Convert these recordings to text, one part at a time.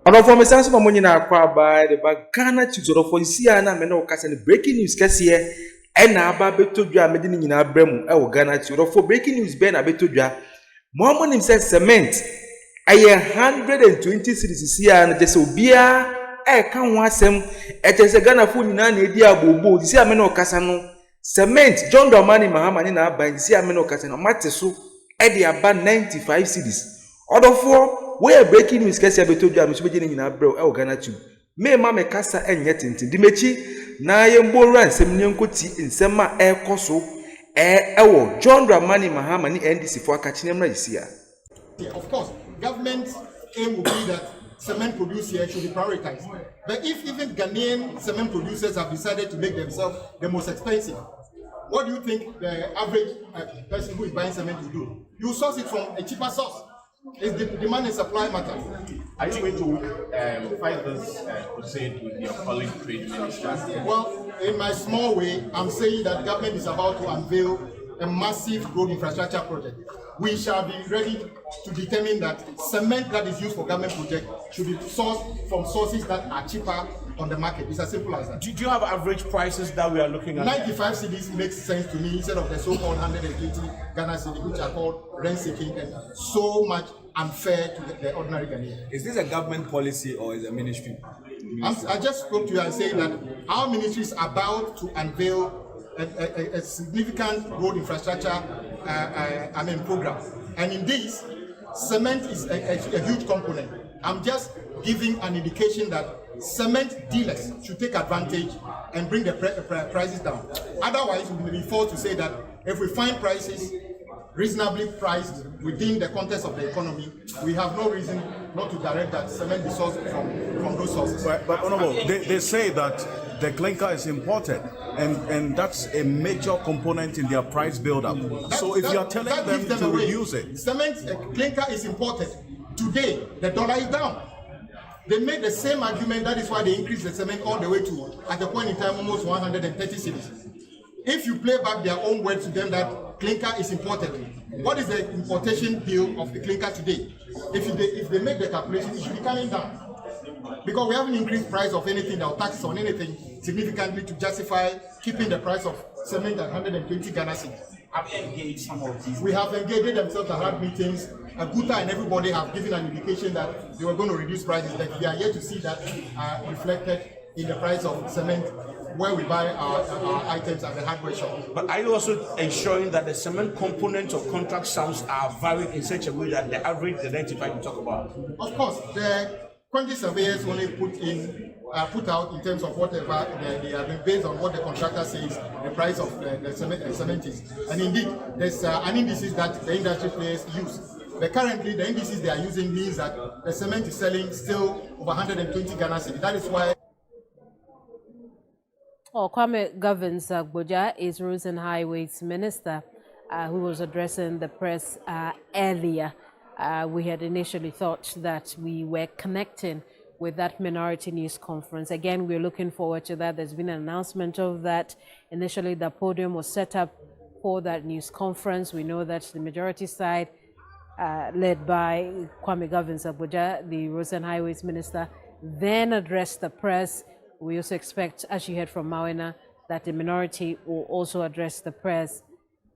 About for me, Sansa Monina by the Ghanatube sort of for Siana Meno Cassan breaking news Cassia and Ababetuja Medin in Abremu, Ghanatube for breaking news Ben Abetuja. Mahama himself cement. 120 cities here and just obia can wasem et is a Ghana food in an idea bobo, the Siameno Casano cement John Dramani Mahama in our by the Siameno Casano Matesu Eddie about 95 cities. Other four where breaking news Cassia Betoja is beginning in our bro Ghanatube. May Mamma Casa and yet in Dimechi Nayambo Ran Semniankoti in Sema Air Coso Air John Dramani Mahama and this for catching them right here. Of course. Government's aim will be that cement produced here should be prioritized. But if even Ghanaian cement producers have decided to make themselves the most expensive, what do you think the average person who is buying cement will do? You source it from a cheaper source. It's the demand and supply matter. Are you going to fight this crusade with your colleague trade ministers? Well, in my small way, I'm saying that government is about to unveil a massive road infrastructure project. We shall be ready to determine that cement that is used for government project should be sourced from sources that are cheaper on the market. It's as simple as that. Do you have average prices that we are looking at? 95 cedis makes sense to me instead of the so-called 180 Ghana cedi, which are called rent-seeking and so much unfair to the ordinary Ghanaian. Is this a government policy or is it a ministry? I just spoke to you and saying that our ministry is about to unveil a significant road infrastructure program. And in this, cement is a huge component. I'm just giving an indication that cement dealers should take advantage and bring the prices down. Otherwise, we will be forced to say that if we find prices reasonably priced within the context of the economy, we have no reason not to direct that cement be sourced from those sources. But Honorable, they say that the clinker is imported, and that's a major component in their price build-up. So if you are telling them to reduce it. Cement clinker is imported. Today, the dollar is down. They made the same argument, that is why they increased the cement all the way to, at the point in time, almost 130 cities. If you play back their own words to them that clinker is imported, what is the importation bill of the clinker today? If they make the calculation, it should be coming down. Because we haven't increased price of anything or taxes on anything significantly to justify keeping the price of cement at 120 Ghana cedis. Have you engaged some of these? We have engaged themselves and had meetings. Aguta and everybody have given an indication that they were going to reduce prices, but we are yet to see that reflected in the price of cement where we buy our items at the hardware shop. But are you also ensuring that the cement components of contract sums are varied in such a way that the average, the 95 you talk about? Of course, the quantity surveyors only put out in terms of whatever they have been based on what the contractor says the price of the cement is. And indeed, there's an indices that the industry players use. But currently, the indices they are using means that the cement is selling still over 120 Ghana cedi. That is why. Kwame Ghanatube is Roads and Highways Minister, who was addressing the press earlier. We had initially thought that we were connecting with that minority news conference. Again, we're looking forward to that. There's been an announcement of that. Initially, the podium was set up for that news conference. We know that the majority side, led by Kwame Ghanatube, the Roads and Highways Minister, then addressed the press. We also expect, as you heard from Mawena, that the minority will also address the press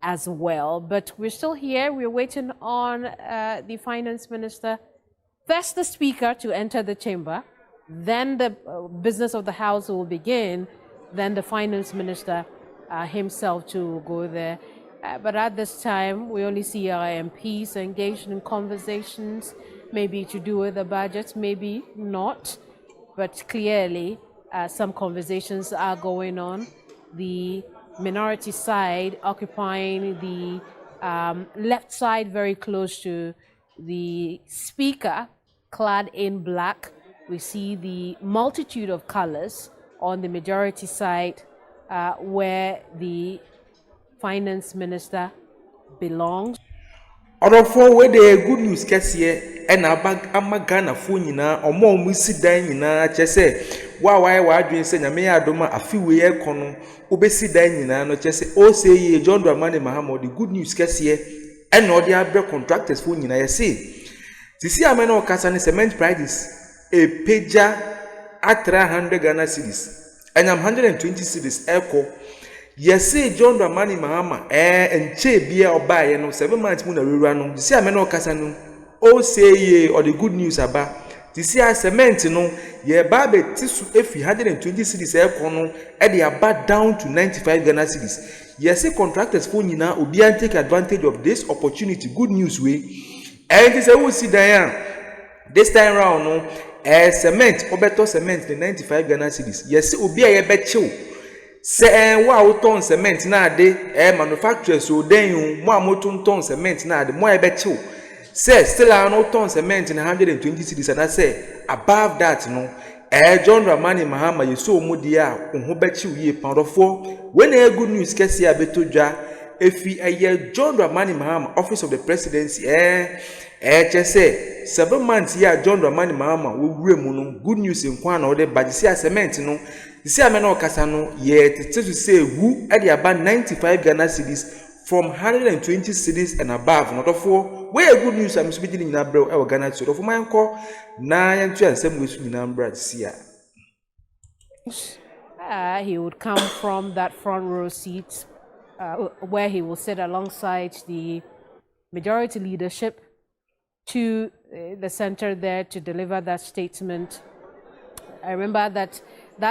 as well. But we're still here. We're waiting on the Finance Minister, first the Speaker to enter the chamber, then the business of the House will begin, then the Finance Minister himself to go there. But at this time, we only see our MPs engaged in conversations, maybe to do with the budget, maybe not, but clearly some conversations are going on. The minority side occupying the left side very close to the Speaker, clad in black. We see the multitude of colors on the majority side where the Finance Minister belongs. Other four where the good news Cassia and a Ghana phone or more missy dining chese. Why doing say Namea Doma a few year cono, Ubesi dining no chese, oh say John Dramani Mahama, the good news Cassia and all the other contractors phone I say. To see a man or Cassan cement prices a pager at 300 Ghana cedis and 120 cedis echo. Yes, say John Dramani Mahama and Che Bia or buy 7 months moon run. See, I may not Casano. Oh, say ye or the good news about. This year cement no ye babe tisu efi 120 cedis ekono e dey aba down to 95 Ghana cedis. Yes, say contractors for nyina obi an take advantage of this opportunity. Good news we. And this we see there this time round no cement obeto cement the 95 Ghana cedis. Yes, obi a ye bechew. Say wa uton cement na de manufacturers so den mo amoton ton cement na de mo e bechew. Say still are no ton cement in 120 cedis and I say above that no John Dramani Mahama you so mudia unho bechi ye pound for when a good news kesi abetodwa efi eye John Dramani Mahama office of the presidency just say 7 months here John Dramani Mahama we mu no good news in kwan na the but see cement no see amena okasa no ye to say who e dey about 95 Ghana cedis from 120 cedis and above not for where good news I'm speaking in Abro our Ghana so for my call na yantu ansem we in Ambra sia. He would come from that front row seat where he will sit alongside the majority leadership to the center there to deliver that statement. I remember that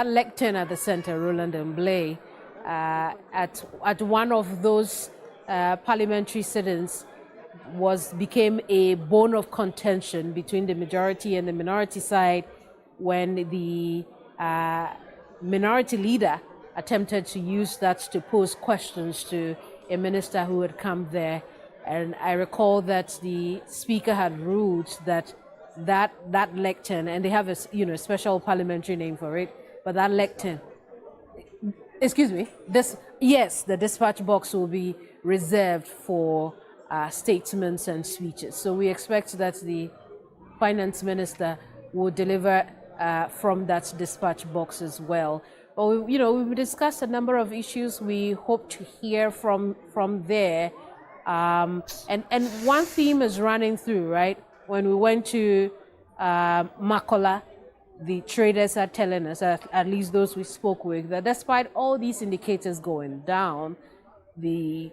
lectern at the center, Roland and Blay, at one of those parliamentary sit-ins became a bone of contention between the majority and the minority side when the minority leader attempted to use that to pose questions to a minister who had come there. And I recall that the speaker had ruled that lectern, and they have a special parliamentary name for it, but that lectern, the dispatch box will be reserved for statements and speeches. So we expect that the finance minister will deliver from that dispatch box as well. But we've discussed a number of issues. We hope to hear from there. And one theme is running through, right? When we went to Makola, the traders are telling us, at least those we spoke with, that despite all these indicators going down, the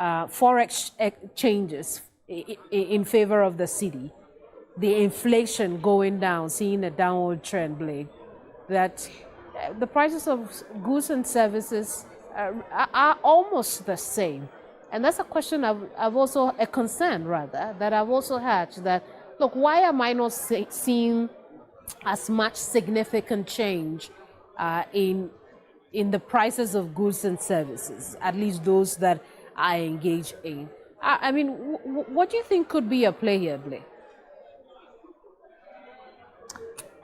forex changes in favor of the city, the inflation going down, seeing a downward trend, Blake, that the prices of goods and services are almost the same. And that's a question I've also, a concern rather, that I've also had, that, look, why am I not seeing as much significant change in the prices of goods and services, at least those that I engage in? I mean, what do you think could be a play here, Blake?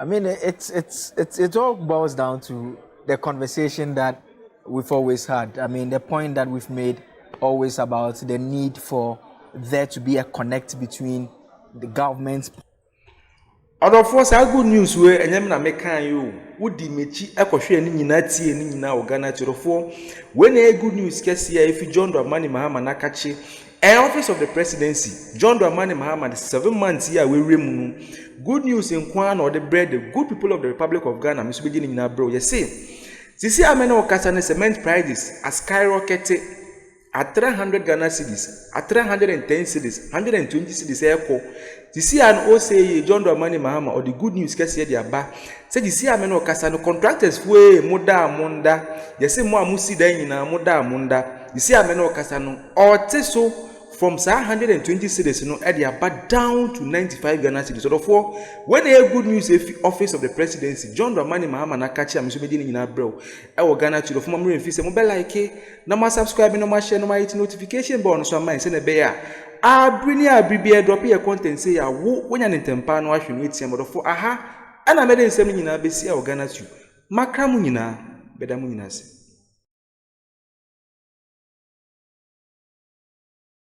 I mean, it all boils down to the conversation that we've always had. I mean, the point that we've made always about the need for there to be a connect between the government. Other force are good news where and yam na mekan you would di mechi ekohwe ni nyina tie ni nyina ogana chirofo when a good news kesi ya if John Dramani Mahama nakachi office of the presidency John Dramani Mahama the 7 months here we remu good news in kwan or the bread the good people of the Republic of Ghana misubedi ni nyina bro you see sisi amena okasa ne cement prices are skyrocketed at 300 Ghana cedis, at 310 cedis, 120 cedis echo. You see an O say John Dramani Mahama or the good news case here they are say you see ameno kasa no contractors we moda munda. You say mo amusi dan na moda munda. You see ameno kasa no or so from 120 cedis no they are down to 95 Ghana cedis. So therefore when a good news office of the presidency John Dramani Mahama na kachi amusubedi ni na bro e wo Ghana chiro fo mo mfi se mo be like na ma subscribe no ma share no ma hit notification bell no so man say na be ya abrini abribia drop your content say ya wo nya ntempa no ahwe no etia mo for aha ana me de nsem nyina be si e wo Ghana Tube makra mu nyina beda mu nyina se